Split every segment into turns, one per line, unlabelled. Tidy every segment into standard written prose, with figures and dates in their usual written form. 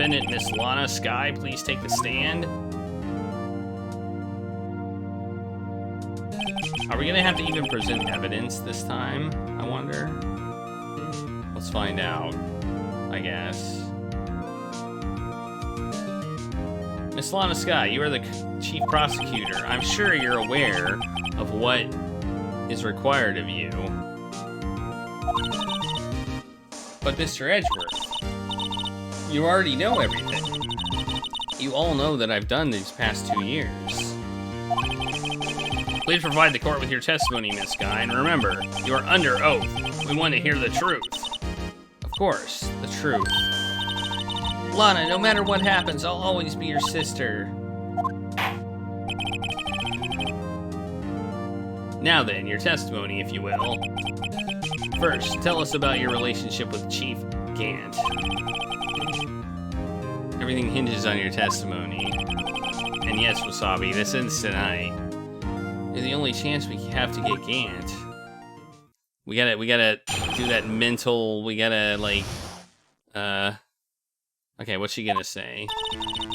defendant, Miss Lana Skye, please take the stand? Are we gonna have to even present evidence this time, I wonder? Let's find out, I guess. Miss Lana Skye, you are the chief prosecutor. I'm sure you're aware of what is required of you. But Mr. Edgeworth, you already know everything. You all know that I've done these past 2 years. Please provide the court with your testimony, Miss Skye, and remember, you are under oath. We want to hear the truth. Of course, the truth. Lana, no matter what happens, I'll always be your sister. Now then, your testimony, if you will. First, tell us about your relationship with Chief Gant. Everything hinges on your testimony. And yes, Wasabi, this ends tonight. Is the only chance we have to get Gant. We gotta do that mental, okay, what's she gonna say?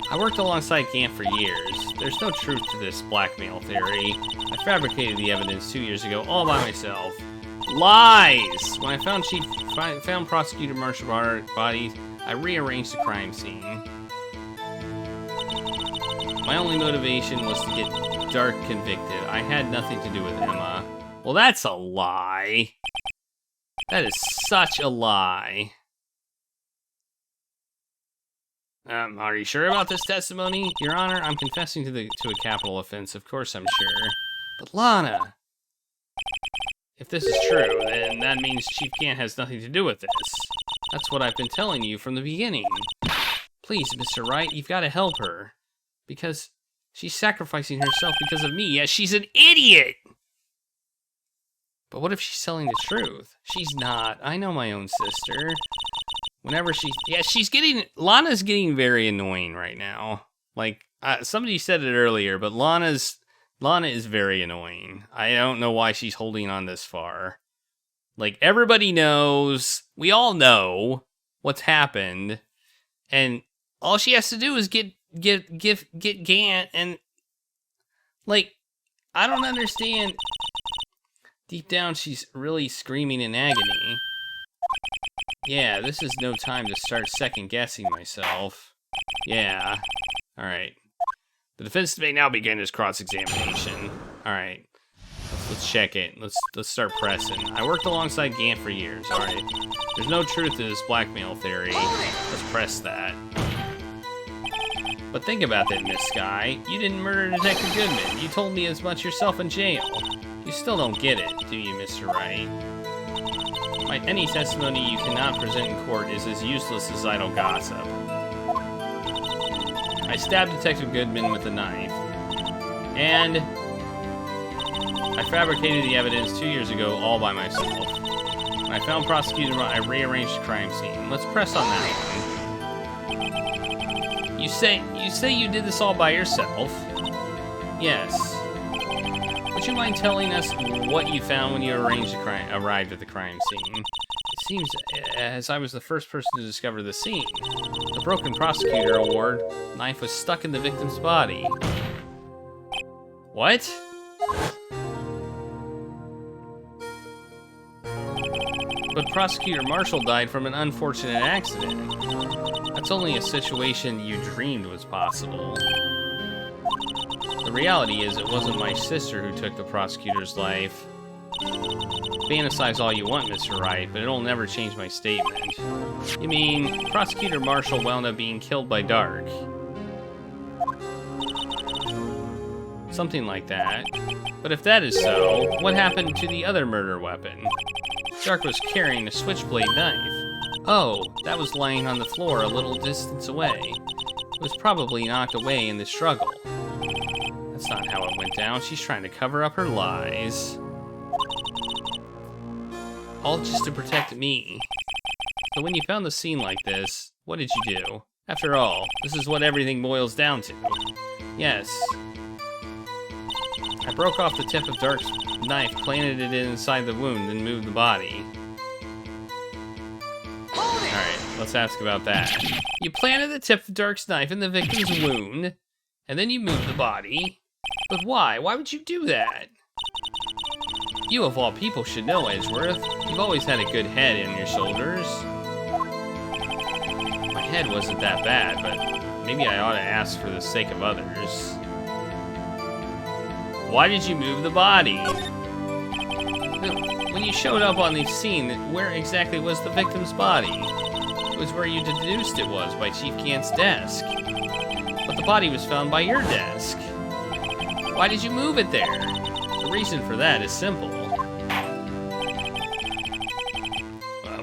I worked alongside Gant for years. There's no truth to this blackmail theory. I fabricated the evidence 2 years ago all by myself. Lies! When I found Prosecutor Marshall body, I rearranged the crime scene. My only motivation was to get Dark convicted. I had nothing to do with Emma. Well, that's a lie. That is such a lie. Are you sure about this testimony? Your Honor, I'm confessing to a capital offense. Of course I'm sure. But Lana, if this is true, then that means Chief Gant has nothing to do with this. That's what I've been telling you from the beginning. Please, Mr. Wright, you've got to help her. Because she's sacrificing herself because of me. Yeah, she's an idiot! But what if she's telling the truth? She's not. I know my own sister. Whenever Lana's getting very annoying right now. Like, somebody said it earlier, but Lana is very annoying. I don't know why she's holding on this far. Like, everybody knows, we all know what's happened, and all she has to do is get Gant, and, like, I don't understand. Deep down, she's really screaming in agony. Yeah, this is no time to start second-guessing myself. Yeah. Alright. The defense may now begin his cross-examination. Alright. Let's check it. Let's start pressing. I worked alongside Gant for years. Alright. There's no truth to this blackmail theory. Let's press that. But think about that, Miss Skye. You didn't murder Detective Goodman. You told me as much yourself in jail. You still don't get it, do you, Mr. Wright? Any testimony you cannot present in court is as useless as idle gossip. I stabbed Detective Goodman with a knife. And I fabricated the evidence 2 years ago all by myself. When I found Prosecutor, I rearranged the crime scene. Let's press on that one. You say you did this all by yourself? Yes. Would you mind telling us what you found when you arrived at the crime scene? It seems as I was the first person to discover the scene. The broken prosecutor award knife was stuck in the victim's body. What? But Prosecutor Marshall died from an unfortunate accident. That's only a situation you dreamed was possible. The reality is, it wasn't my sister who took the prosecutor's life. Fantasize all you want, Mr. Wright, but it'll never change my statement. You mean, Prosecutor Marshall wound up being killed by Dark? Something like that. But if that is so, what happened to the other murder weapon? Dark was carrying a switchblade knife. Oh, that was lying on the floor a little distance away. It was probably knocked away in the struggle. That's not how it went down. She's trying to cover up her lies. All just to protect me. So when you found the scene like this, what did you do? After all, this is what everything boils down to. Yes. I broke off the tip of Dark's knife, planted it inside the wound, then moved the body. Alright. let's ask about that. You planted the tip of Dark's knife in the victim's wound, and then you moved the body. But why? Why would you do that? You, of all people, should know, Edgeworth. You've always had a good head on your shoulders. My head wasn't that bad, but maybe I ought to ask for the sake of others. Why did you move the body? When you showed up on the scene, where exactly was the victim's body? It was where you deduced it was, by Chief Gant's desk. But the body was found by your desk. Why did you move it there? The reason for that is simple.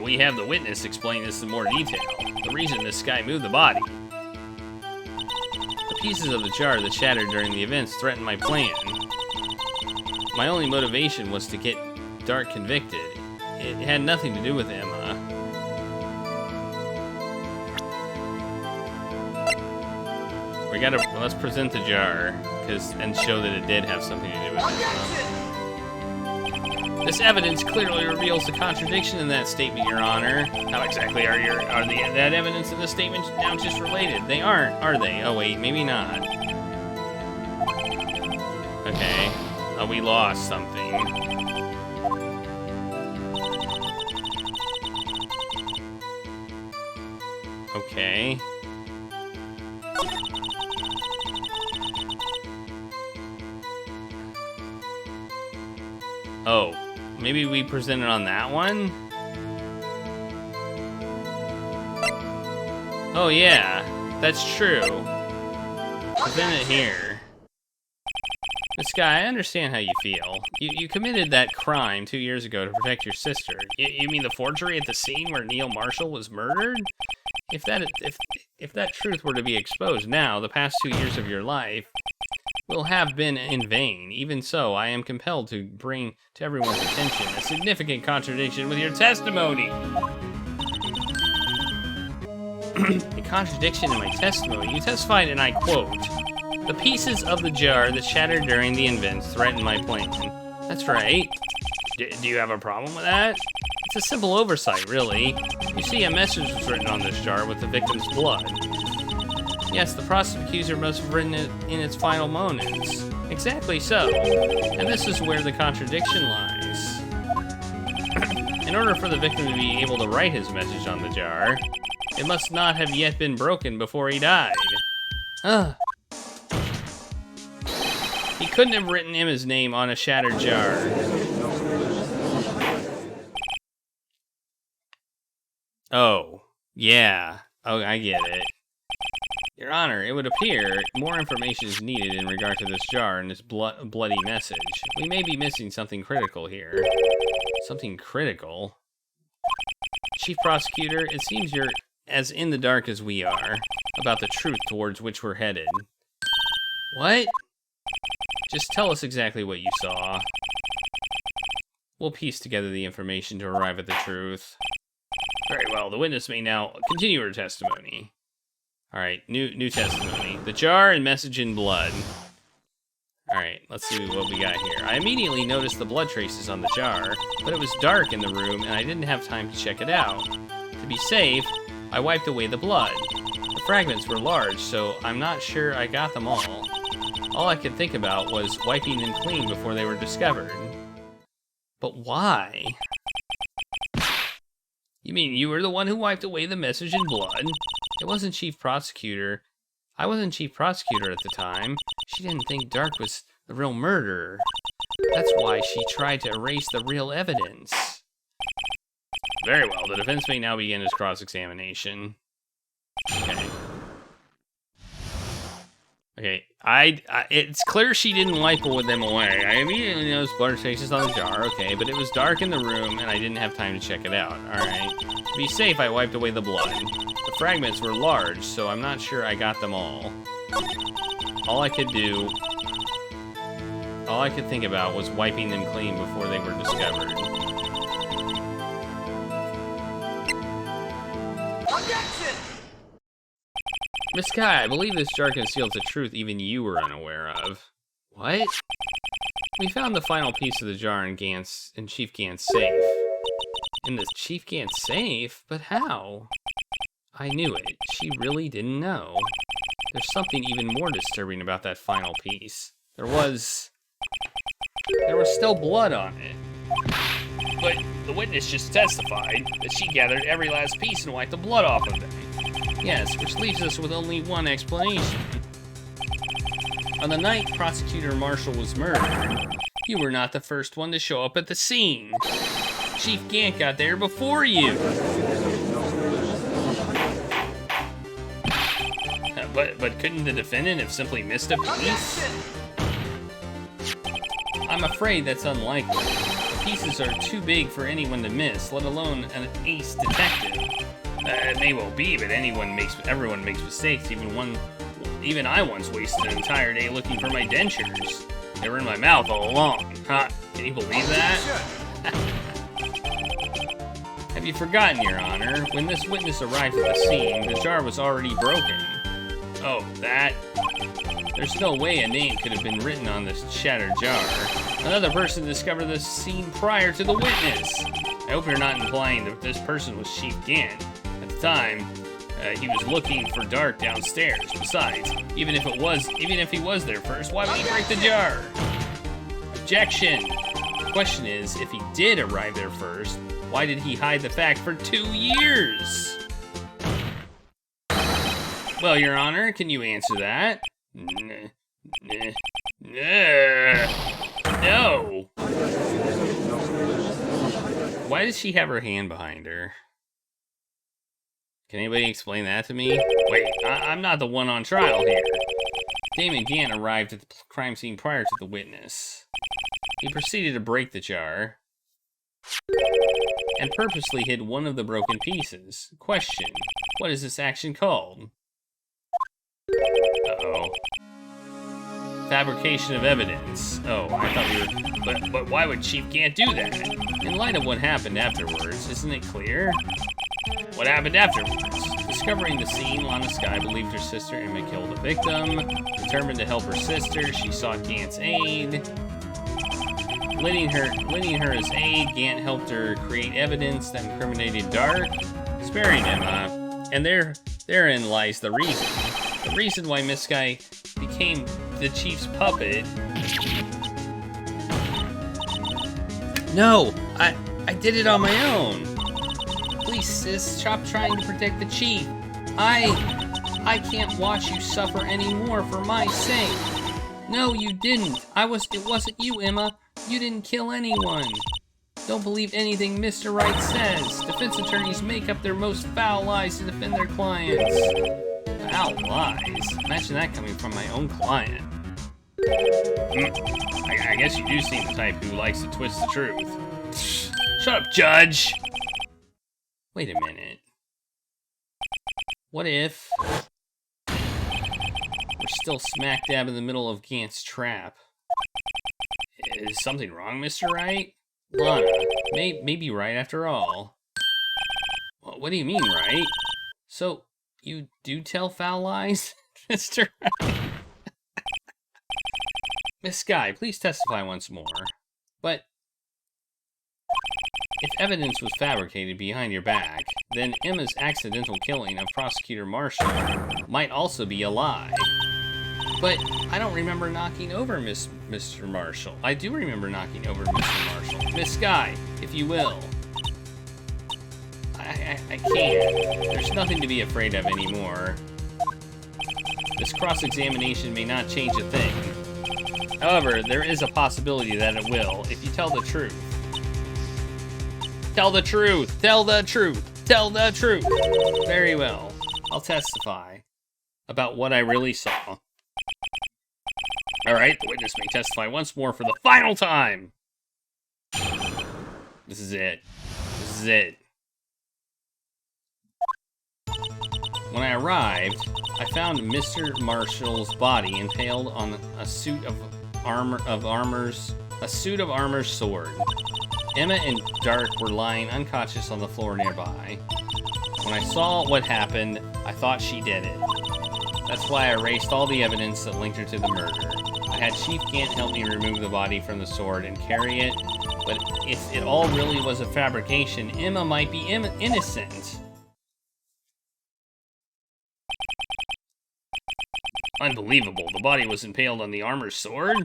We have the witness explain this in more detail. The reason this guy moved the body. The pieces of the jar that shattered during the events threatened my plan. My only motivation was to get Dark convicted. It had nothing to do with Emma. Let's present the jar, and show that it did have something to do with Emma. This evidence clearly reveals the contradiction in that statement, Your Honor. How exactly are that evidence and the statement now just related? They aren't, are they? Oh wait, maybe not. Okay. We lost something. Okay. Oh, maybe we presented on that one? Oh yeah, that's true. Present it here. This guy, I understand how you feel. You committed that crime 2 years ago to protect your sister. You mean the forgery at the scene where Neil Marshall was murdered? If that truth were to be exposed now, the past 2 years of your life will have been in vain. Even so, I am compelled to bring to everyone's attention a significant contradiction with your testimony. A contradiction in my testimony? You testified, and I quote, "The pieces of the jar that shattered during the events threatened my plan." That's right. Do you have a problem with that? It's a simple oversight, really. You see, a message was written on this jar with the victim's blood. Yes, the prosecutor must have written it in its final moments. Exactly so. And this is where the contradiction lies. In order for the victim to be able to write his message on the jar, it must not have yet been broken before he died. Ugh. He couldn't have written Emma's name on a shattered jar. Oh, yeah. Oh, I get it. Your Honor, it would appear more information is needed in regard to this jar and this bloody message. We may be missing something critical here. Something critical? Chief Prosecutor, it seems you're as in the dark as we are about the truth towards which we're headed. What? Just tell us exactly what you saw. We'll piece together the information to arrive at the truth. Very well, the witness may now continue her testimony. Alright, new testimony. The jar and message in blood. Alright, let's see what we got here. I immediately noticed the blood traces on the jar, but it was dark in the room and I didn't have time to check it out. To be safe, I wiped away the blood. The fragments were large, so I'm not sure I got them all. All I could think about was wiping them clean before they were discovered. But why? You mean you were the one who wiped away the message in blood? It wasn't Chief Prosecutor. I wasn't Chief Prosecutor at the time. She didn't think Dark was the real murderer. That's why she tried to erase the real evidence. Very well, the defense may now begin its cross-examination. Okay. Okay, it's clear she didn't wipe them away. I immediately noticed blood traces on the jar, okay, but it was dark in the room and I didn't have time to check it out, alright. To be safe, I wiped away the blood. The fragments were large, so I'm not sure I got them all. All I could think about was wiping them clean before they were discovered.
Objection!
Miss Kai, I believe this jar conceals a truth even you were unaware of. What? We found the final piece of the jar in Chief Gant's safe. In the Chief Gant's safe? But how? I knew it. She really didn't know. There's something even more disturbing about that final piece. There was still blood on it. But the witness just testified that she gathered every last piece and wiped the blood off of them. Yes, which leaves us with only one explanation. On the night Prosecutor Marshall was murdered, you were not the first one to show up at the scene. Chief Gant got there before you. But couldn't the defendant have simply missed a piece? I'm afraid that's unlikely. The pieces are too big for anyone to miss, let alone an ace detective. It may well be, but everyone makes mistakes. Even I once wasted an entire day looking for my dentures. They were in my mouth all along. Huh? Can you believe that? Have you forgotten, Your Honor? When this witness arrived at the scene, the jar was already broken. Oh, that? There's no way a name could have been written on this shattered jar. Another person discovered the scene prior to the witness. I hope you're not implying that this person was Chief Gant. At the time, he was looking for Dark downstairs. Besides, even if he was there first, why would he break the jar? Objection! The question is, if he did arrive there first, why did he hide the fact for 2 years? Well, Your Honor, can you answer that? No. Why does she have her hand behind her? Can anybody explain that to me? Wait, I'm not the one on trial here. Damon Gant arrived at the crime scene prior to the witness. He proceeded to break the jar and purposely hid one of the broken pieces. Question, what is this action called? Uh-oh. Fabrication of evidence. Oh, I thought we were... But why would Chief Gant do that? In light of what happened afterwards, isn't it clear? What happened afterwards? Discovering the scene, Lana Skye believed her sister Emma killed the victim. Determined to help her sister, she sought Gant's aid. Lending her his aid, Gant helped her create evidence that incriminated Dark, sparing Emma. And therein lies the reason. The reason why Miss Skye became the chief's puppet. No, I did it on my own. Please, sis, stop trying to protect the chief. I can't watch you suffer anymore for my sake. No, you didn't. It wasn't you, Emma. You didn't kill anyone. Don't believe anything Mr. Wright says. Defense attorneys make up their most foul lies to defend their clients. Foul lies? Imagine that coming from my own client. I guess you do seem the type who likes to twist the truth. Shut up, Judge! Wait a minute. What if we're still smack dab in the middle of Gant's trap? Is something wrong, Mr. Wright? Lana, maybe right after all. Well, what do you mean, right? So, you do tell foul lies, Mr. Wright? Miss Skye, please testify once more. But if evidence was fabricated behind your back, then Emma's accidental killing of Prosecutor Marshall might also be a lie. But I don't remember knocking over Mr. Marshall. I do remember knocking over Mr. Marshall. Miss Skye, if you will. I can't. There's nothing to be afraid of anymore. This cross-examination may not change a thing. However, there is a possibility that it will, if you tell the truth. Tell the truth! Tell the truth! Tell the truth! Very well. I'll testify about what I really saw. Alright, the witness may testify once more for the final time! This is it. This is it. When I arrived, I found Mr. Marshall's body impaled on a suit of armor's sword. Emma and Dark were lying unconscious on the floor nearby. When I saw what happened, I thought she did it. That's why I erased all the evidence that linked her to the murder. I had Chief Gant help me remove the body from the sword and carry it, but if it all really was a fabrication, Emma might be innocent. Unbelievable, the body was impaled on the armor's sword?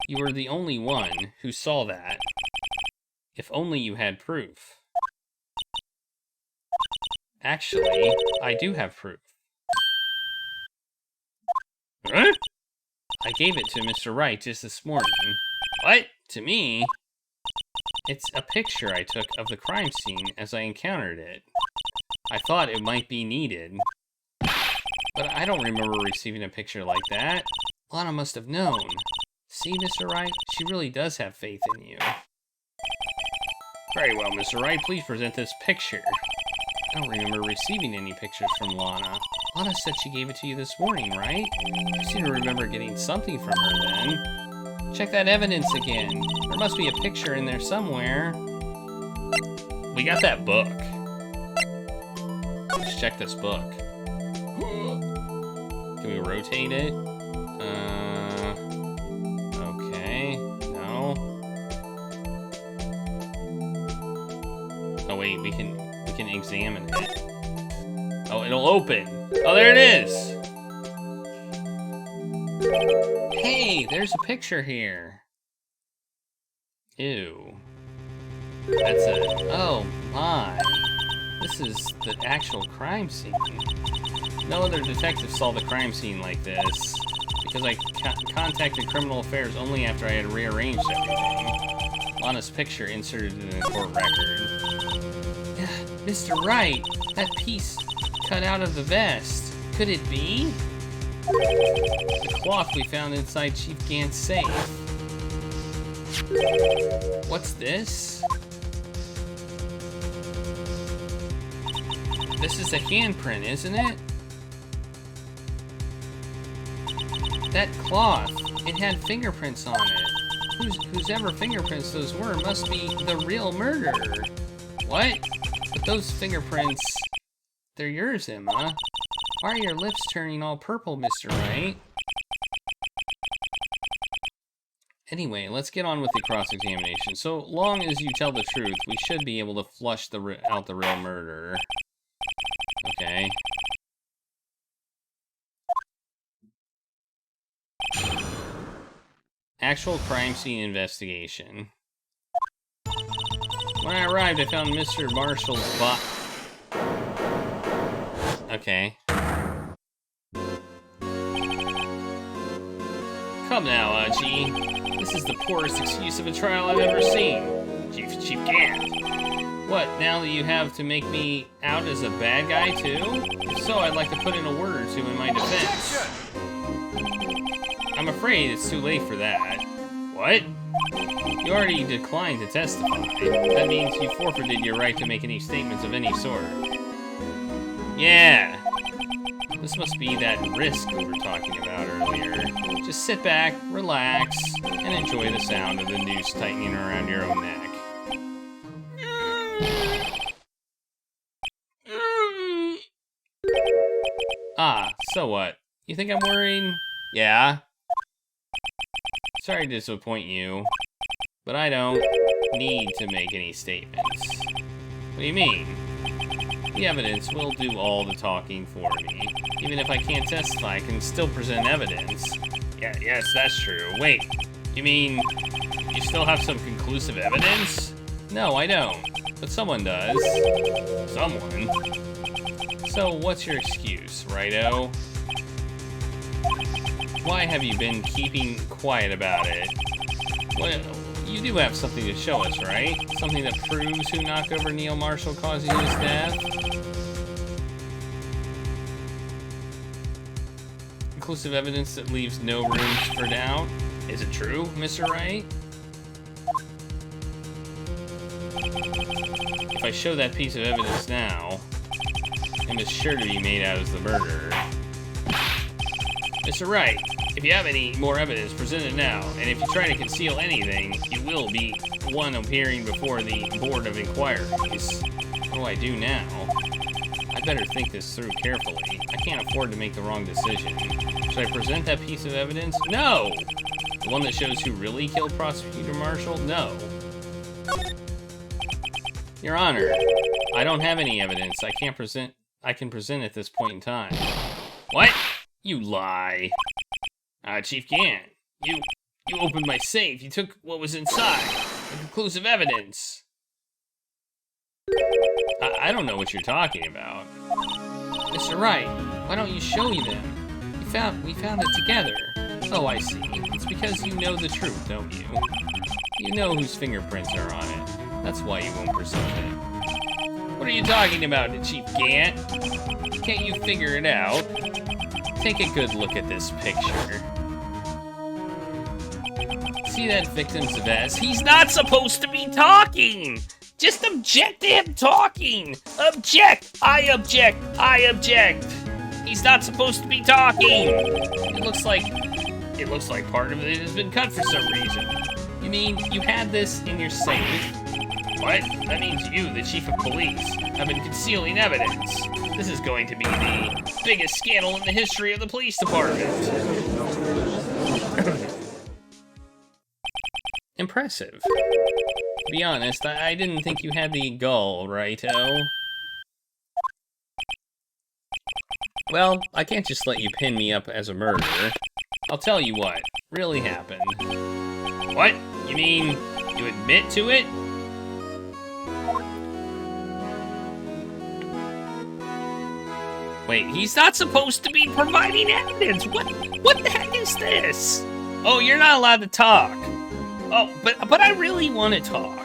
You were the only one who saw that. If only you had proof. Actually, I do have proof. Huh? I gave it to Mr. Wright just this morning. What? To me? It's a picture I took of the crime scene as I encountered it. I thought it might be needed. But I don't remember receiving a picture like that. Lana must have known. See, Mr. Wright? She really does have faith in you. Very well, Mr. Wright. Please present this picture. I don't remember receiving any pictures from Lana. Lana said she gave it to you this morning, right? I seem to remember getting something from her then. Check that evidence again. There must be a picture in there somewhere. We got that book. Let's check this book. Can we rotate it? Okay. No. Oh wait, we can examine it. Oh, it'll open. Oh, there it is. Hey, there's a picture here. Ew. That's it. Oh my. This is the actual crime scene. No other detective saw the crime scene like this, because I contacted Criminal Affairs only after I had rearranged everything. Lana's picture inserted in the court record. Mr. Wright, that piece cut out of the vest. Could it be? The cloth we found inside Chief Gant's safe. What's this? This is a handprint, isn't it? That cloth, it had fingerprints on it. Whose ever fingerprints those were must be the real murderer. What? But those fingerprints, they're yours, Emma. Why are your lips turning all purple, Mr. Wright? Anyway, let's get on with the cross-examination. So long as you tell the truth, we should be able to flush out the real murderer. Okay. Actual crime scene investigation. When I arrived, I found Mr. Marshall's body. Okay. Come now, Aji. This is the poorest excuse of a trial I've ever seen. Chief Gant. What, now that you have to make me out as a bad guy, too? If so, I'd like to put in a word or two in my defense. I'm afraid it's too late for that. What? You already declined to testify. That means you forfeited your right to make any statements of any sort. Yeah. This must be that risk we were talking about earlier. Just sit back, relax, and enjoy the sound of the noose tightening around your own neck. Ah, so what? You think I'm worried? Yeah. Sorry to disappoint you, but I don't need to make any statements. What do you mean? The evidence will do all the talking for me. Even if I can't testify, I can still present evidence. Yes, that's true. Wait, you mean you still have some conclusive evidence? No, I don't. But someone does. Someone? So what's your excuse, righto? Why have you been keeping quiet about it? Well, you do have something to show us, right? Something that proves who knocked over Neil Marshall, causing his death? Conclusive evidence that leaves no room for doubt? Is it true, Mr. Wright? If I show that piece of evidence now, I'm sure to be made out as the murderer. Mr. Wright, if you have any more evidence, present it now. And if you try to conceal anything, you will be one appearing before the Board of Inquiries. What do I do now? I better think this through carefully. I can't afford to make the wrong decision. Should I present that piece of evidence? No! The one that shows who really killed Prosecutor Marshall? No. Your Honor, I don't have any evidence I can present at this point in time. What? You lie. Chief Gant, you opened my safe. You took what was inside. The conclusive evidence. I don't know what you're talking about. Mr. Wright, why don't you show me them? We found it together. Oh, I see. It's because you know the truth, don't you? You know whose fingerprints are on it. That's why you won't present it. What are you talking about, Chief Gant? Can't you figure it out? Take a good look at this picture. See that victim's vest? He's not supposed to be talking! Just object to him talking! Object! I object! I object! He's not supposed to be talking! It looks like part of it has been cut for some reason. You mean you had this in your safe? What? That means you, the chief of police, have been concealing evidence. This is going to be the biggest scandal in the history of the police department. Impressive. To be honest, I didn't think you had the gall, righto? Well, I can't just let you pin me up as a murderer. I'll tell you what really happened. What? You mean you admit to it? Wait, he's not supposed to be providing evidence. What the heck is this? Oh, you're not allowed to talk. Oh, but I really want to talk.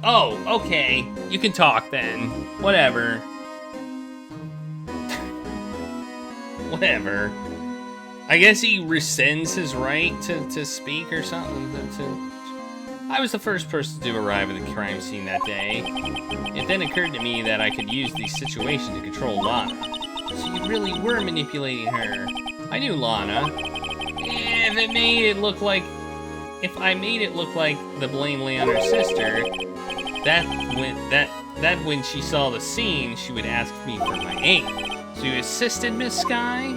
Oh, okay. You can talk then. Whatever. Whatever. I guess he rescinds his right to speak or something. I was the first person to arrive at the crime scene that day. It then occurred to me that I could use the situation to control Lana. So you really were manipulating her. I knew Lana. If I made it look like the blame lay on her sister, that when she saw the scene, she would ask me for my aid. So you assisted Miss Sky?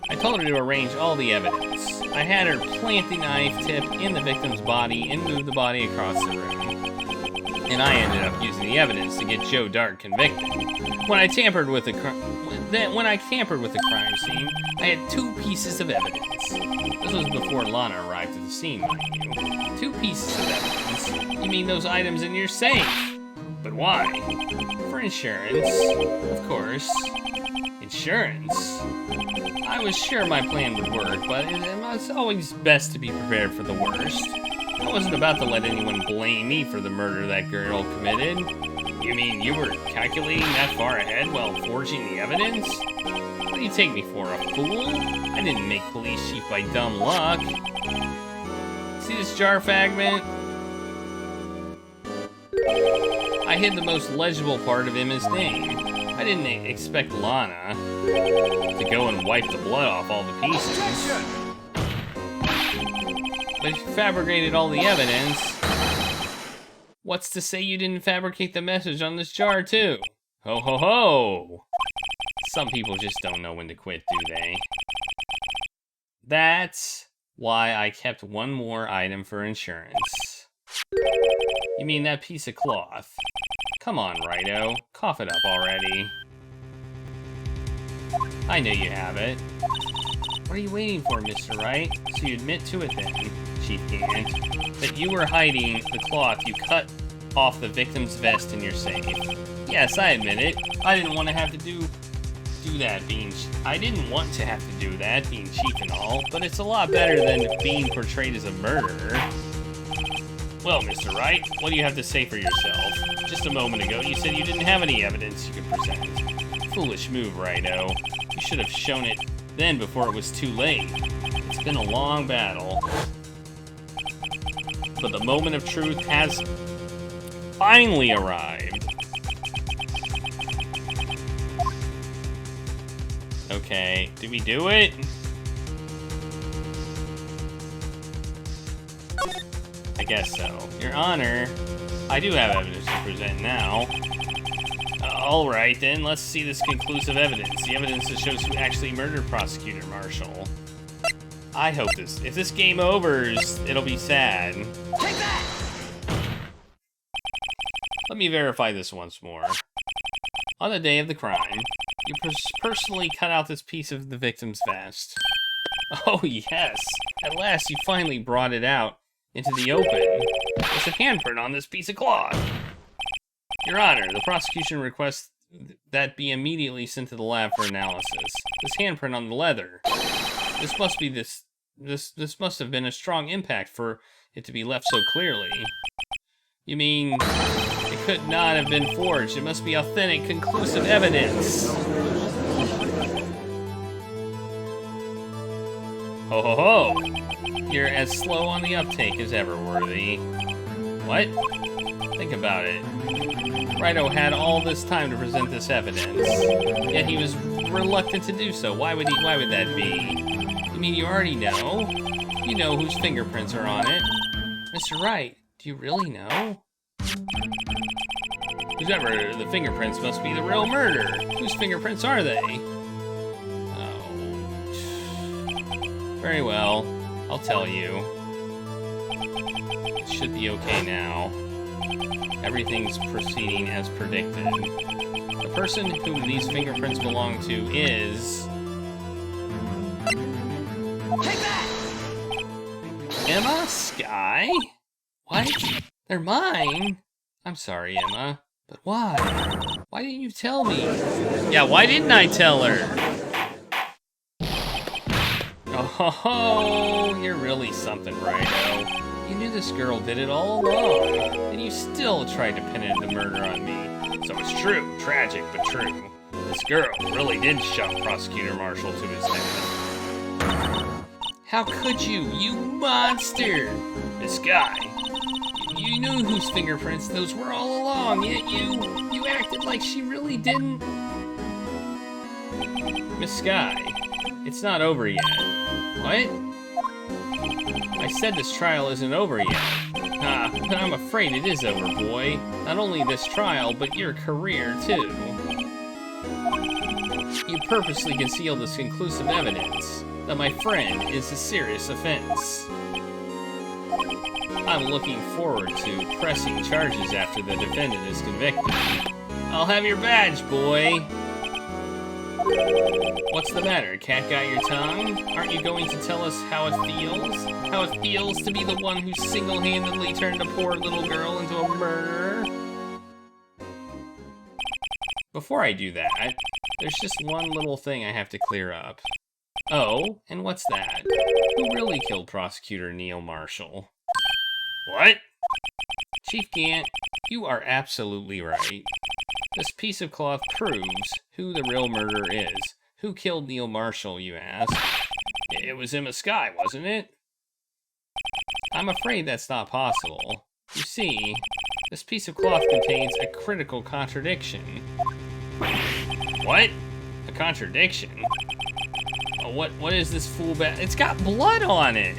I told her to arrange all the evidence. I had her plant the knife tip in the victim's body and move the body across the room. And I ended up using the evidence to get Joe Dart convicted. When I tampered with the crime scene, I had 2 pieces of evidence. This was before Lana arrived at the scene, mind you. 2 pieces of evidence? You mean those items in your safe? But why? For insurance, of course. Insurance? I was sure my plan would work, but it's always best to be prepared for the worst. I wasn't about to let anyone blame me for the murder that girl committed. You mean you were calculating that far ahead while forging the evidence? What do you take me for, a fool? I didn't make police chief by dumb luck. See this jar fragment? I hid the most legible part of him, his name. I didn't expect Lana to go and wipe the blood off all the pieces. But if you fabricated all the evidence, what's to say you didn't fabricate the message on this jar too? Ho ho ho! Some people just don't know when to quit, do they? That's why I kept one more item for insurance. You mean that piece of cloth? Come on, Righto. Cough it up already. I know you have it. What are you waiting for, Mr. Wright? So you admit to it then, Chief Gant, that you were hiding the cloth you cut off the victim's vest in your safe. Yes, I admit it. I didn't want to have to do that being chief and all, but it's a lot better than being portrayed as a murderer. Well, Mr. Wright, what do you have to say for yourself? Just a moment ago, you said you didn't have any evidence you could present. Foolish move, Righto. You should have shown it then before it was too late. It's been a long battle. But the moment of truth has finally arrived. Okay, did we do it? I guess so. Your Honor, I do have evidence to present now. Alright then, let's see this conclusive evidence. The evidence that shows who actually murdered Prosecutor Marshall. I hope if this game overs, it'll be sad. Take that! Let me verify this once more. On the day of the crime, You personally cut out this piece of the victim's vest. Oh, yes. At last, you finally brought it out into the open. There's a handprint on this piece of cloth. Your Honor, the prosecution requests that be immediately sent to the lab for analysis. This handprint on the leather. This must have been a strong impact for it to be left so clearly. You mean, it could not have been forged. It must be authentic, conclusive evidence. Ho ho ho! You're as slow on the uptake as ever, Worthy. What? Think about it. Righto had all this time to present this evidence, yet he was reluctant to do so. Why would that be? You mean you already know? You know whose fingerprints are on it. Mr. Wright, do you really know? Whoever the fingerprints must be the real murder. Whose fingerprints are they? Oh. Very well. I'll tell you. It should be okay now. Everything's proceeding as predicted. The person whom these fingerprints belong to is... Take that! Emma? Sky? What? They're mine? I'm sorry, Emma. But why? Why didn't you tell me? Yeah, why didn't I tell her? Oh, you're really something, Righto. You knew this girl did it all along, and you still tried to pin the murder on me. So it's true, tragic, but true. This girl really did shove Prosecutor Marshall to his death. How could you, you monster? This guy. You knew whose fingerprints those were all along, yet you acted like she really didn't. Miss Sky, it's not over yet. What? I said this trial isn't over yet. But I'm afraid it is over, boy. Not only this trial, but your career, too. You purposely concealed this conclusive evidence that my friend is a serious offense. I'm looking forward to pressing charges after the defendant is convicted. I'll have your badge, boy. What's the matter? Cat got your tongue? Aren't you going to tell us how it feels? How it feels to be the one who single-handedly turned a poor little girl into a murderer? Before I do that, there's just one little thing I have to clear up. Oh, and what's that? Who really killed Prosecutor Neil Marshall? What? Chief Gant, you are absolutely right. This piece of cloth proves who the real murderer is. Who killed Neil Marshall, you ask? It was Emma Sky, wasn't it? I'm afraid that's not possible. You see, this piece of cloth contains a critical contradiction. What? A contradiction? Oh, what is this fool bag? It's got blood on it!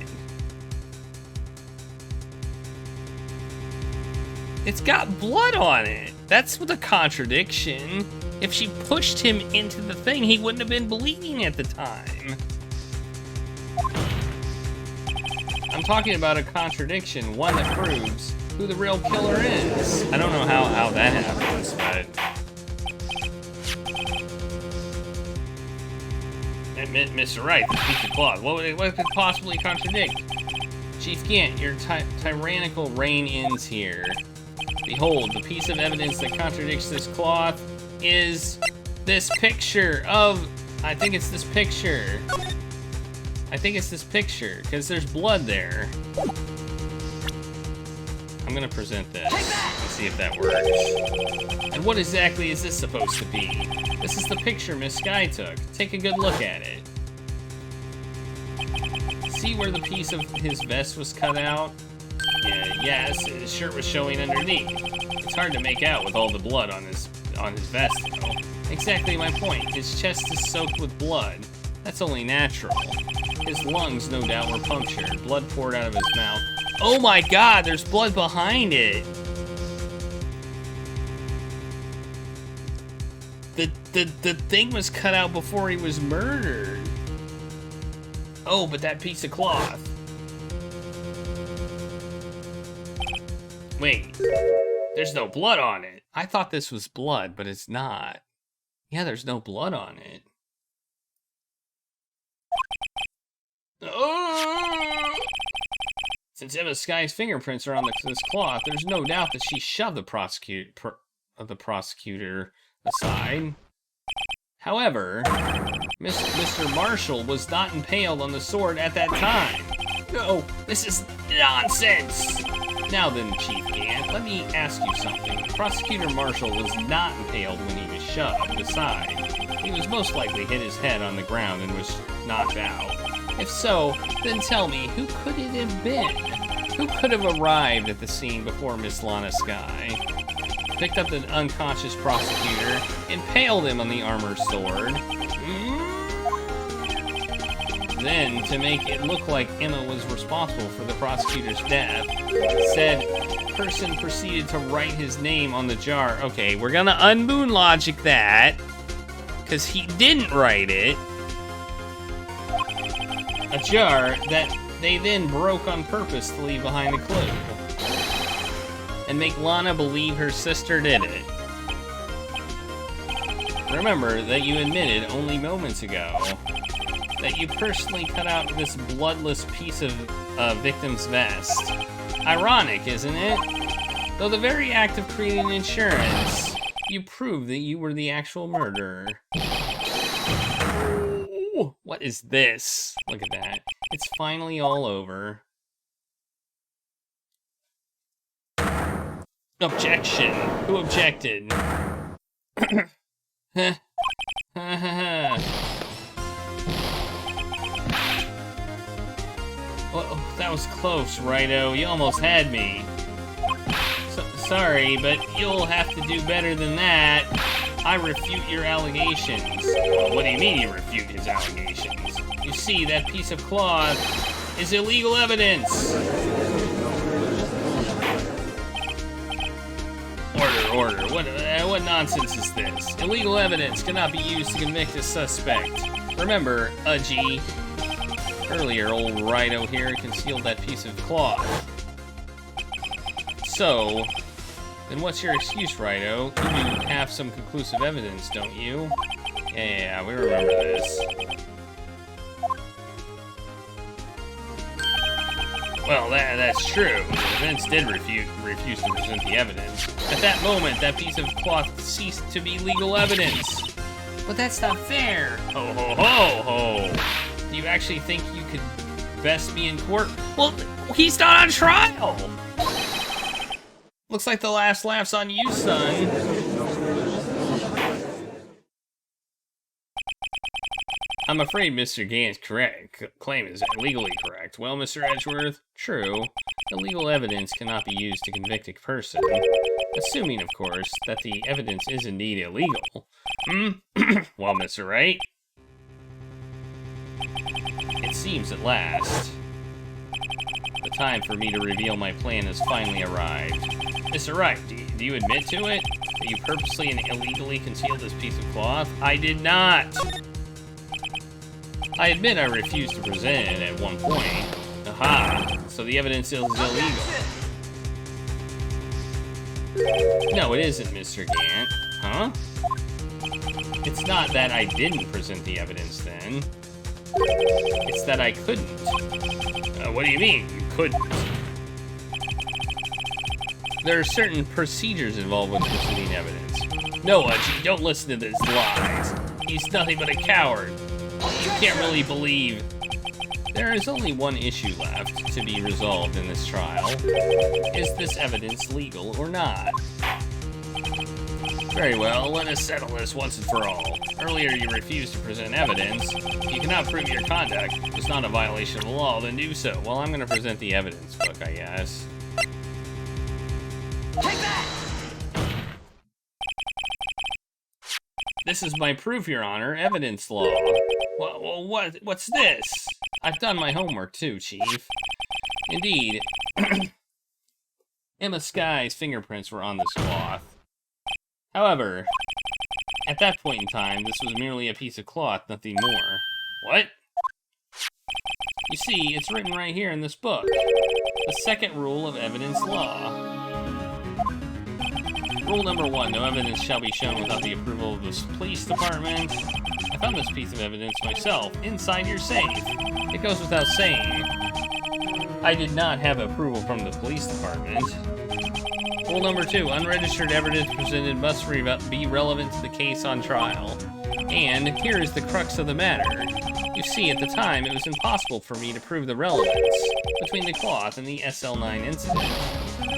It's got blood on it! That's the contradiction. If she pushed him into the thing, he wouldn't have been bleeding at the time. I'm talking about a contradiction, one that proves who the real killer is. I don't know how that happens, but... Mr. Wright, this piece of cloth, what could possibly contradict? Chief Gant, your tyrannical reign ends here. Behold, the piece of evidence that contradicts this cloth is this picture of... I think it's this picture. Because there's blood there. I'm gonna present this and see if that works. And what exactly is this supposed to be? This is the picture Miss Sky took. Take a good look at it. See where the piece of his vest was cut out? Yes, his shirt was showing underneath. It's hard to make out with all the blood on his vest, though. Exactly my point. His chest is soaked with blood. That's only natural. His lungs, no doubt, were punctured. Blood poured out of his mouth. Oh my god, there's blood behind it! The thing was cut out before he was murdered. Oh, but that piece of cloth. Wait, there's no blood on it. I thought this was blood, but it's not. Yeah, there's no blood on it. Oh! Since Emma Sky's fingerprints are on this cloth, there's no doubt that she shoved the prosecutor aside. However, Mr. Marshall was not impaled on the sword at that time. No, this is nonsense! Now then, Chief Gant, let me ask you something. Prosecutor Marshall was not impaled when he was shoved aside. He was most likely hit his head on the ground and was knocked out. If so, then tell me, who could it have been? Who could have arrived at the scene before Miss Lana Sky? Picked up the unconscious prosecutor, impaled him on the armored sword. Then, to make it look like Emma was responsible for the prosecutor's death, said person proceeded to write his name on the jar. Okay, we're gonna unmoon logic that, because he didn't write it. A jar that they then broke on purpose to leave behind a clue. And make Lana believe her sister did it. Remember that you admitted only moments ago that you personally cut out this bloodless piece of victim's vest. Ironic, isn't it? Though the very act of creating insurance, you proved that you were the actual murderer. Ooh, what is this? Look at that. It's finally all over. Objection. Who objected? Oh, that was close, Righto. You almost had me. Sorry, but you'll have to do better than that. I refute your allegations. Well, what do you mean you refute his allegations? You see, that piece of cloth is illegal evidence. Order. What nonsense is this? Illegal evidence cannot be used to convict a suspect. Remember, Udgy. Earlier, old Righto here concealed that piece of cloth. So, then what's your excuse, Righto? You do have some conclusive evidence, don't you? Yeah, we remember this. Well, that's true. The defense did refuse to present the evidence. At that moment, that piece of cloth ceased to be legal evidence. But that's not fair. Ho, ho, ho, ho. Do you actually think you could best be in court? Well, he's not on trial. Looks like the last laugh's on you, son. I'm afraid Mr. Gant's claim is legally correct. Well, Mr. Edgeworth, true. Illegal evidence cannot be used to convict a person. Assuming, of course, that the evidence is indeed illegal. Well, Mr. Wright? It seems at last. The time for me to reveal my plan has finally arrived. Mr. Wright, do you admit to it? That you purposely and illegally concealed this piece of cloth? I did not! I admit I refused to present it at one point. Aha! So the evidence is illegal. No, it isn't, Mr. Gant. Huh? It's not that I didn't present the evidence then. It's that I couldn't. What do you mean, you couldn't? There are certain procedures involved with presenting evidence. No, Udgy, don't listen to these lies. He's nothing but a coward. You can't really believe. There is only one issue left to be resolved in this trial. Is this evidence legal or not? Very well, let us settle this once and for all. Earlier you refused to present evidence. If you cannot prove your conduct is not a violation of the law, then do so. Well, I'm going to present the evidence book, I guess. Take that! This is my proof, Your Honor. Evidence law. What's this? I've done my homework too, Chief. Indeed. Emma Sky's fingerprints were on this cloth. However, at that point in time, this was merely a piece of cloth, nothing more. What? You see, it's written right here in this book. The second rule of evidence law. Rule number 1, no evidence shall be shown without the approval of the police department. I found this piece of evidence myself, inside your safe. It goes without saying, I did not have approval from the police department. Rule number 2, unregistered evidence presented must be relevant to the case on trial. And here is the crux of the matter. You see, at the time, it was impossible for me to prove the relevance between the cloth and the SL9 incident.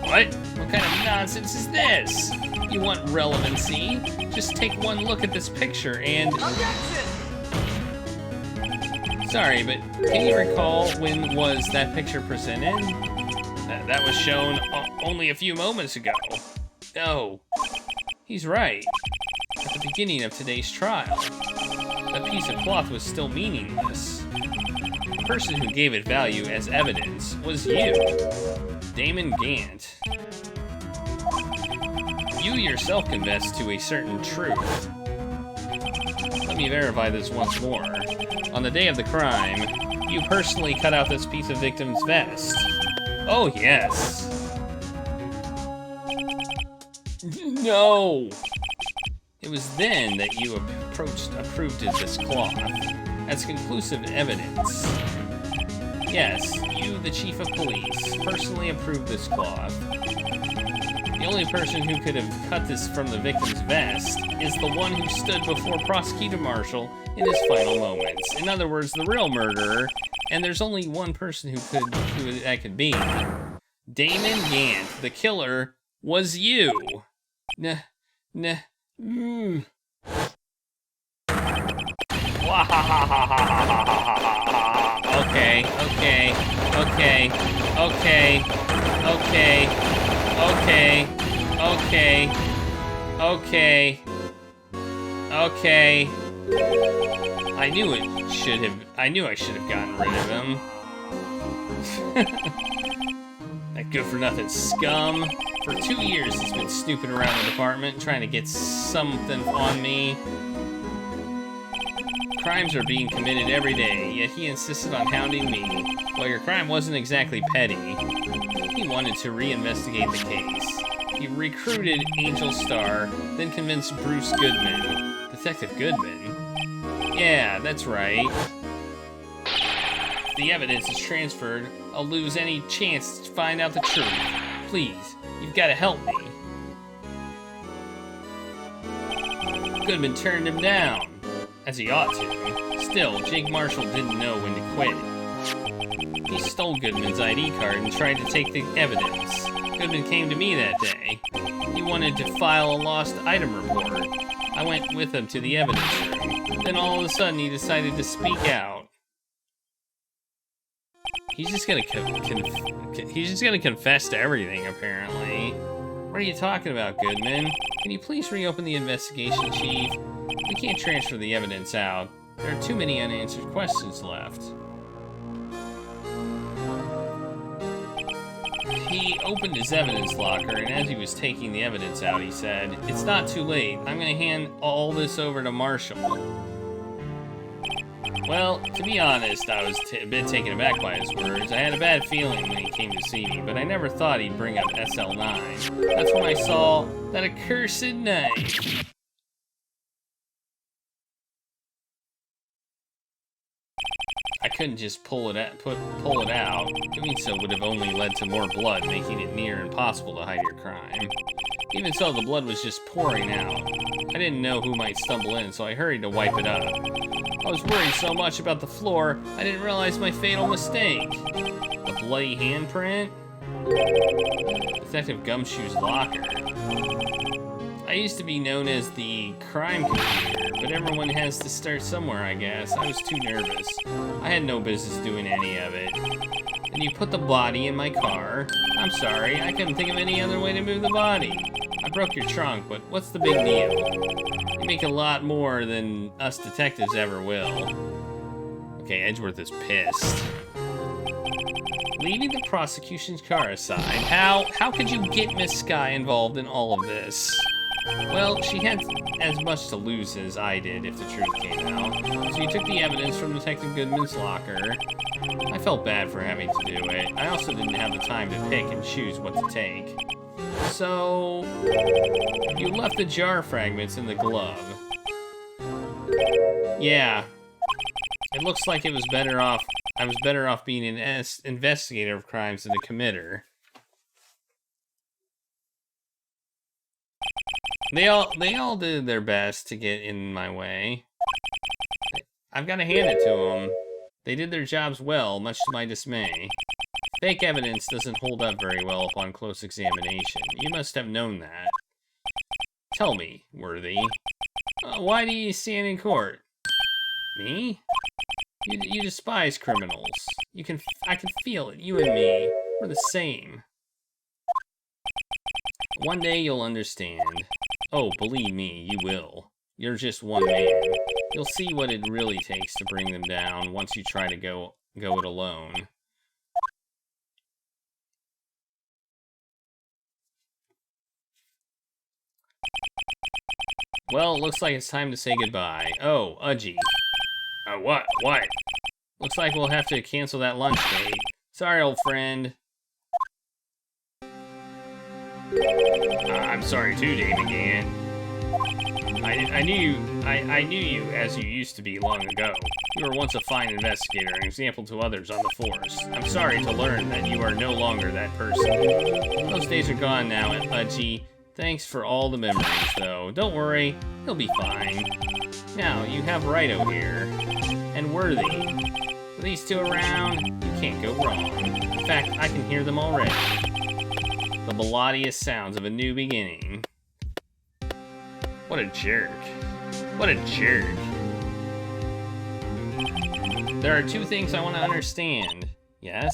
What? What kind of nonsense is this? You want relevancy? Just take one look at this picture and...
Objection!
Sorry, but can you recall when was that picture presented? That was shown only a few moments ago. No. He's right. At the beginning of today's trial, that piece of cloth was still meaningless. The person who gave it value as evidence was you, Damon Gant. You yourself confessed to a certain truth. Let me verify this once more. On the day of the crime, you personally cut out this piece of victim's vest. Oh, yes. No! It was then that you approved this cloth as conclusive evidence. Yes, you, the chief of police, personally approved this cloth. The only person who could have cut this from the victim's vest is the one who stood before Prosecutor Marshall in his final moments. In other words, the real murderer, and there's only one person who that could be. Damon Gant, the killer, was you. Okay. I knew I should have gotten rid of him. That good-for-nothing scum. For 2 years, he's been snooping around the department, trying to get something on me. Crimes are being committed every day, yet he insisted on hounding me. Well, your crime wasn't exactly petty. He wanted to reinvestigate the case. He recruited Angel Starr, then convinced Bruce Goodman. Detective Goodman? Yeah, that's right. If the evidence is transferred, I'll lose any chance to find out the truth. Please, you've got to help me. Goodman turned him down, as he ought to. Still, Jake Marshall didn't know when to quit. He stole Goodman's ID card and tried to take the evidence. Goodman came to me that day. He wanted to file a lost item report. I went with him to the evidence room. Then all of a sudden he decided to speak out. He's just gonna confess to everything, apparently. What are you talking about, Goodman? Can you please reopen the investigation, Chief? We can't transfer the evidence out. There are too many unanswered questions left. He opened his evidence locker, and as he was taking the evidence out, he said, "It's not too late. I'm going to hand all this over to Marshall." Well, to be honest, I was a bit taken aback by his words. I had a bad feeling when he came to see me, but I never thought he'd bring up SL9. That's when I saw that accursed knife. I couldn't just pull it out. Doing so would have only led to more blood, making it near impossible to hide your crime. Even so, the blood was just pouring out. I didn't know who might stumble in, so I hurried to wipe it up. I was worried so much about the floor, I didn't realize my fatal mistake. A bloody handprint? Detective Gumshoe's locker. I used to be known as the crime computer, but everyone has to start somewhere, I guess. I was too nervous. I had no business doing any of it. And you put the body in my car. I'm sorry, I couldn't think of any other way to move the body. I broke your trunk, but what's the big deal? You make a lot more than us detectives ever will. Okay, Edgeworth is pissed. Leaving the prosecution's car aside, how could you get Miss Skye involved in all of this? Well, she had as much to lose as I did if the truth came out. So you took the evidence from Detective Goodman's locker. I felt bad for having to do it. I also didn't have the time to pick and choose what to take. So, you left the jar fragments in the glove. Yeah. It looks like it was better off. I was better off being an investigator of crimes than a committer. They all did their best to get in my way. I've got to hand it to them. They did their jobs well, much to my dismay. Fake evidence doesn't hold up very well upon close examination. You must have known that. Tell me, Worthy, why do you stand in court? Me? You despise criminals. I can feel it. You and me, we're the same. One day you'll understand. Oh, believe me, you will. You're just one man. You'll see what it really takes to bring them down once you try to go it alone. Well, looks like it's time to say goodbye. Oh, Udgy. What? Looks like we'll have to cancel that lunch date. Sorry, old friend. I'm sorry too, Dave again. I knew you as you used to be long ago. You were once a fine investigator, an example to others on the force. I'm sorry to learn that you are no longer that person. Those days are gone now, Udgy. Thanks for all the memories, though. Don't worry, he'll be fine. Now, you have Righto here, and Worthy. With these two around, you can't go wrong. In fact, I can hear them already. The melodious sounds of a new beginning. What a jerk. What a jerk. There are two things I want to understand. Yes?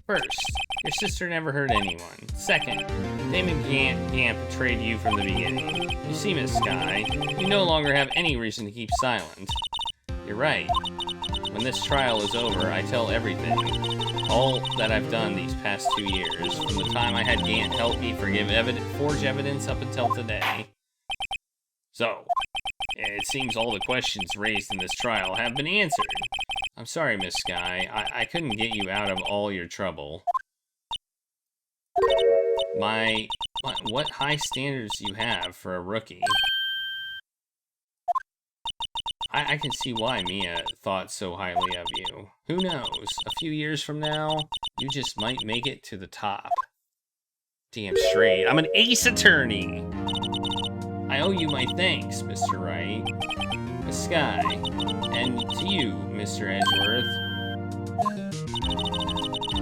First, your sister never hurt anyone. Second, Damon Gamp betrayed you from the beginning. You see, Miss Sky, you no longer have any reason to keep silent. You're right. When this trial is over, I tell everything. All that I've done these past 2 years, from the time I had Gant help me forge evidence up until today. So, it seems all the questions raised in this trial have been answered. I'm sorry, Miss Sky. I couldn't get you out of all your trouble. What high standards you have for a rookie. I can see why Mia thought so highly of you. Who knows? A few years from now, you just might make it to the top. Damn straight. I'm an ace attorney! I owe you my thanks, Mr. Wright. Miss Sky. And to you, Mr. Edgeworth.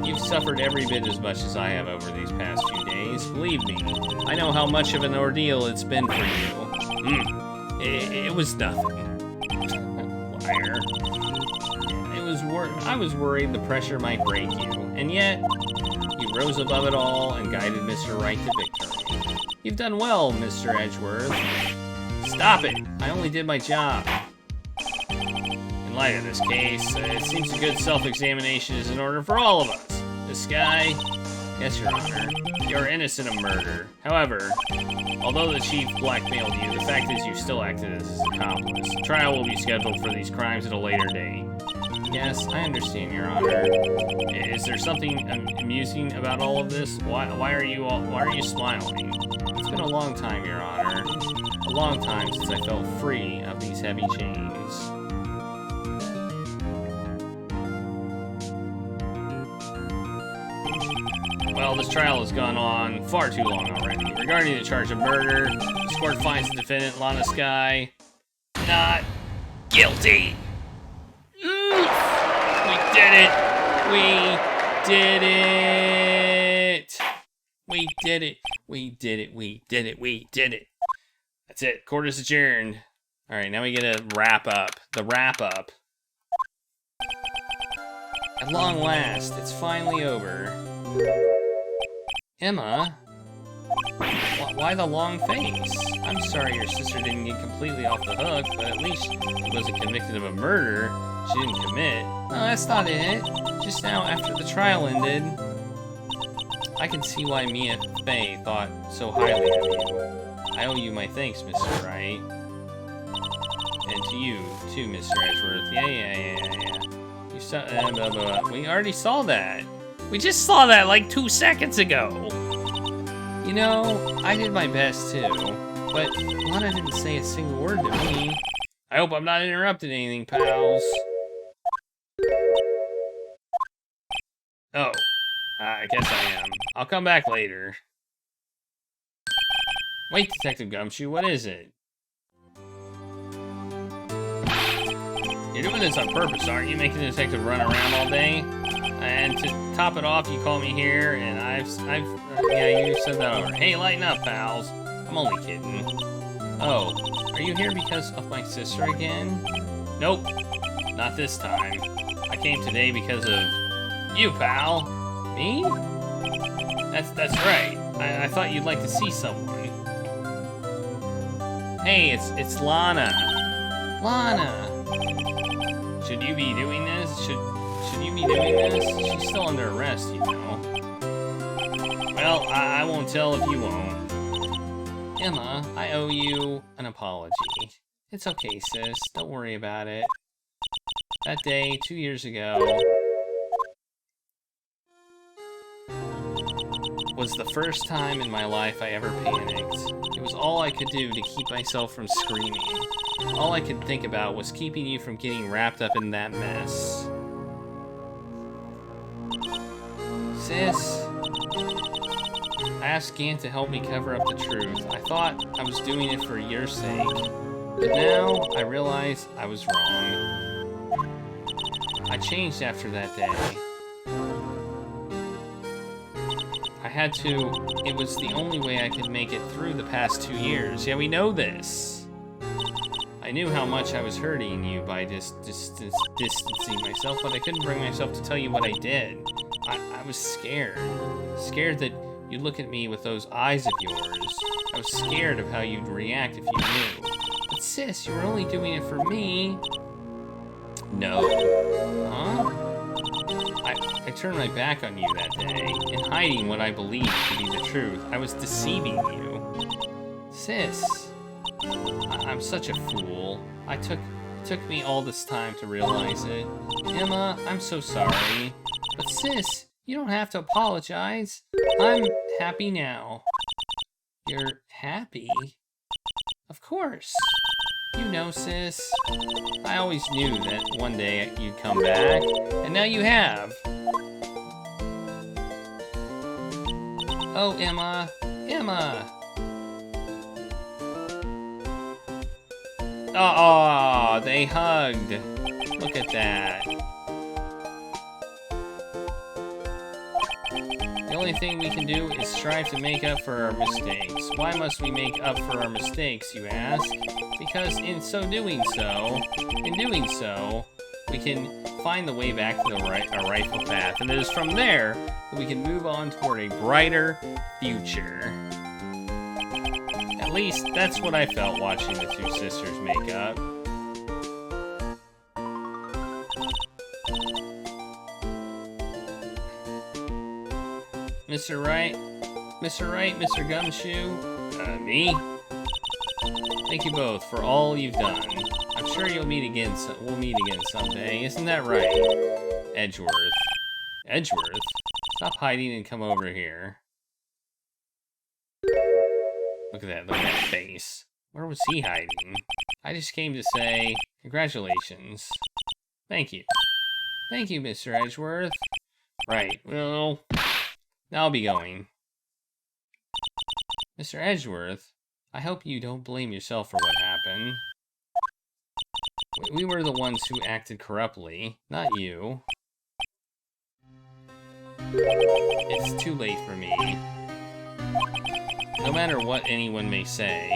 You've suffered every bit as much as I have over these past few days. Believe me, I know how much of an ordeal it's been for you. It was nothing. Liar. I was worried the pressure might break you, and yet, you rose above it all and guided Mr. Wright to victory. You've done well, Mr. Edgeworth. Stop it! I only did my job. In light of this case, it seems a good self-examination is in order for all of us. This guy... Yes, Your Honor. You're innocent of murder. However, although the chief blackmailed you, the fact is you still acted as his accomplice. The trial will be scheduled for these crimes at a later date. Yes, I understand, Your Honor. Is there something amusing about all of this? Why are you smiling? It's been a long time, Your Honor. A long time since I felt free of these heavy chains. Well, this trial has gone on far too long already. Regarding the charge of murder, this court finds the defendant, Lana Sky, not guilty. We did it! We did it! We did it! We did it! We did it! We did it! That's it. Court is adjourned. Alright, now we get a wrap up. The wrap up. At long last, it's finally over. Emma? Why the long face? I'm sorry your sister didn't get completely off the hook, but at least she wasn't convicted of a murder she didn't commit. No, that's not it. Just now, after the trial ended, I can see why Mia Fey thought so highly of you. I owe you my thanks, Mr. Wright. And to you, too, Mr. Edgeworth. Yeah. You saw, we already saw that. We just saw that like 2 seconds ago. You know, I did my best too, but Lana didn't say a single word to me. I hope I'm not interrupting anything, pals. Oh, I guess I am. I'll come back later. Wait, Detective Gumshoe, what is it? You're doing this on purpose, aren't you? Making the detective run around all day? And to top it off, you call me here, and yeah, you said that over. Hey, lighten up, pals. I'm only kidding. Oh, are you here because of my sister again? Nope, not this time. I came today because of you, pal. Me? That's right. I thought you'd like to see someone. Hey, it's Lana. Lana. Should you be doing this? Should you be doing this? She's still under arrest, you know. Well, I won't tell if you won't. Emma, I owe you an apology. It's okay, sis. Don't worry about it. That day, 2 years ago, was the first time in my life I ever panicked. It was all I could do to keep myself from screaming. All I could think about was keeping you from getting wrapped up in that mess. Sis, I asked Gant to help me cover up the truth. I thought I was doing it for your sake. But now I realize I was wrong. I changed after that day. I had to. It was the only way I could make it through the past 2 years. Yeah, we know this. I knew how much I was hurting you by distancing myself, but I couldn't bring myself to tell you what I did. I was scared. Scared that you'd look at me with those eyes of yours. I was scared of how you'd react if you knew. But sis, you were only doing it for me. No. Huh? I turned my back on you that day, in hiding what I believed to be the truth. I was deceiving you. Sis, I'm such a fool. It took me all this time to realize it. Emma, I'm so sorry. But sis, you don't have to apologize. I'm happy now. You're happy? Of course. You know, sis, I always knew that one day you'd come back, and now you have. Oh, Emma, Emma. Oh, they hugged. Look at that. The only thing we can do is strive to make up for our mistakes. Why must we make up for our mistakes, you ask? Because in doing so, we can find the way back to our rightful path. And it is from there that we can move on toward a brighter future. At least, that's what I felt watching the two sisters make up. Mr. Wright, Mr. Gumshoe, me? Thank you both for all you've done. I'm sure we'll meet again someday. Isn't that right? Edgeworth. Edgeworth? Stop hiding and come over here. Look at that face. Where was he hiding? I just came to say, congratulations. Thank you. Thank you, Mr. Edgeworth. Right, well, now I'll be going. Mr. Edgeworth, I hope you don't blame yourself for what happened. We were the ones who acted corruptly, not you. It's too late for me. No matter what anyone may say,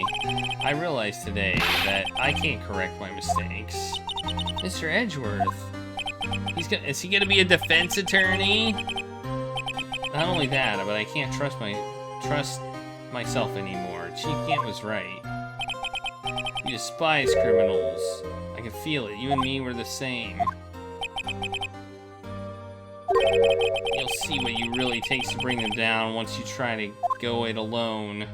I realize today that I can't correct my mistakes. Mr. Edgeworth, is he gonna be a defense attorney? Not only that, but I can't trust myself anymore. Chief Gant was right. You despise criminals. I can feel it. You and me were the same. You'll see what you really takes to bring them down once you try to go it alone.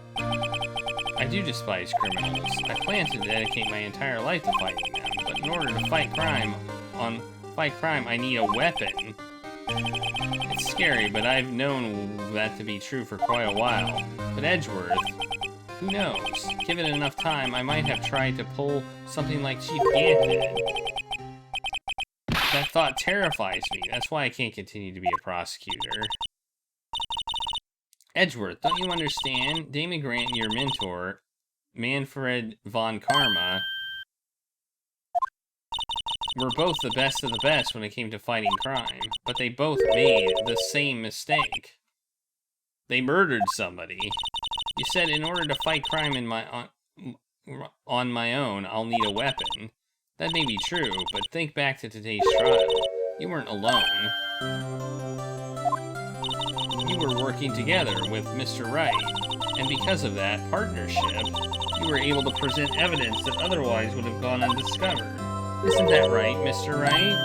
I do despise criminals. I plan to dedicate my entire life to fighting them, but in order to fight crime, I need a weapon. If It's scary, but I've known that to be true for quite a while. But Edgeworth, who knows? Given enough time, I might have tried to pull something like Chief Gant did. That thought terrifies me. That's why I can't continue to be a prosecutor. Edgeworth, don't you understand? Damon Grant and your mentor, Manfred von Karma, were both the best of the best when it came to fighting crime, but they both made the same mistake. They murdered somebody. You said in order to fight crime on my own, I'll need a weapon. That may be true, but think back to today's trial. You weren't alone. You were working together with Mr. Wright, and because of that partnership, you were able to present evidence that otherwise would have gone undiscovered. Isn't that right, Mr. Wright?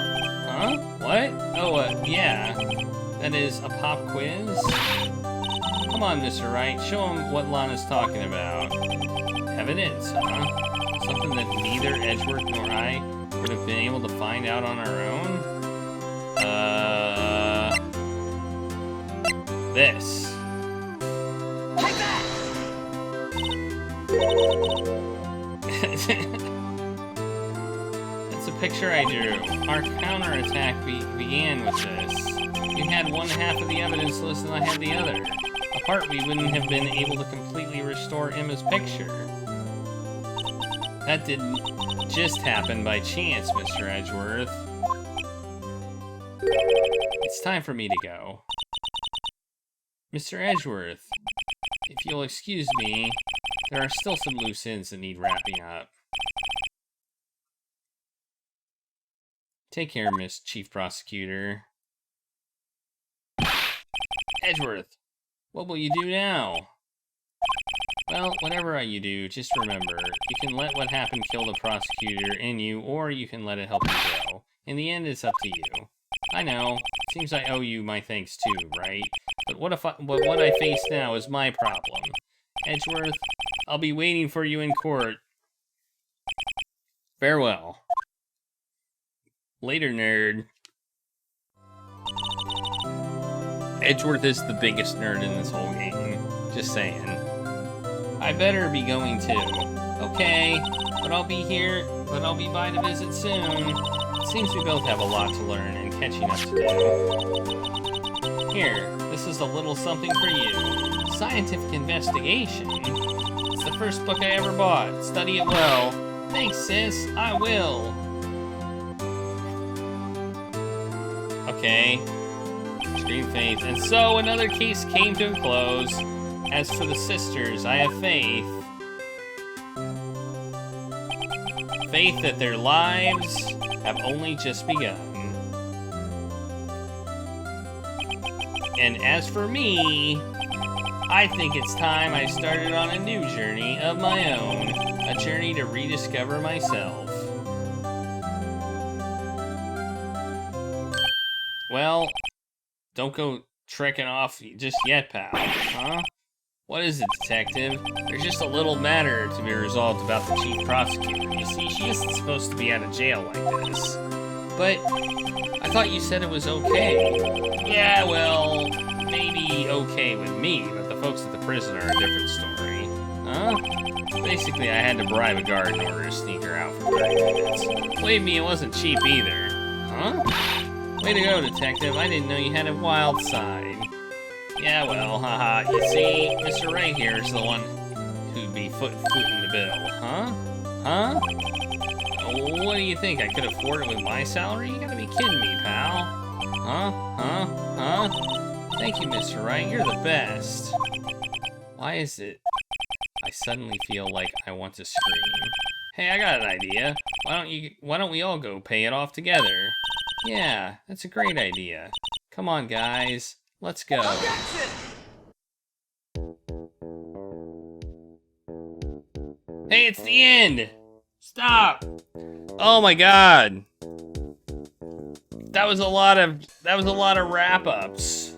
Huh? What? Oh, yeah. That is a pop quiz? Come on, Mr. Wright, show him what Lana's talking about. Evidence, huh? Something that neither Edgeworth nor I would have been able to find out on our own? This.
Take that!
That's a picture I drew. Our counterattack began with this. You had one half of the evidence list and I had the other. Apart, we wouldn't have been able to completely restore Emma's picture. That didn't just happen by chance, Mr. Edgeworth. It's time for me to go. Mr. Edgeworth, if you'll excuse me, there are still some loose ends that need wrapping up. Take care, Miss Chief Prosecutor. Edgeworth, what will you do now? Well, whatever you do, just remember, you can let what happened kill the prosecutor in you, or you can let it help you grow. In the end, it's up to you. I know, seems I owe you my thanks too, right? But what I face now is my problem. Edgeworth, I'll be waiting for you in court. Farewell. Later, nerd. Edgeworth is the biggest nerd in this whole game. Just saying. I better be going too. Okay, but I'll be by to visit soon. It seems we both have a lot to learn and catching up to do. Here, this is a little something for you. Scientific investigation? It's the first book I ever bought. Study it well. Thanks, sis. I will. Okay. Screen fades. And so another case came to a close. As for the sisters, I have faith. Faith that their lives have only just begun. And as for me, I think it's time I started on a new journey of my own. A journey to rediscover myself. Well, don't go trekking off just yet, pal, huh? What is it, detective? There's just a little matter to be resolved about the chief prosecutor. You see, she isn't supposed to be out of jail like this. But I thought you said it was okay. Yeah, well, maybe okay with me, but the folks at the prison are a different story. Huh? Basically, I had to bribe a guard in order to sneak her out for 30 minutes. Believe me, it wasn't cheap either. Huh? Way to go, detective. I didn't know you had a wild side. Yeah, well, haha. You see, Mr. Wright here is the one who'd be footing the bill. Huh? Huh? What do you think? I could afford it with my salary? You gotta be kidding me, pal. Huh? Huh? Huh? Thank you, Mr. Wright. You're the best. Why is it I suddenly feel like I want to scream? Hey, I got an idea. Why don't we all go pay it off together? Yeah, that's a great idea. Come on, guys. Let's go.
Objection!
Hey, it's the end! Stop! Oh my god. That was a lot of wrap-ups.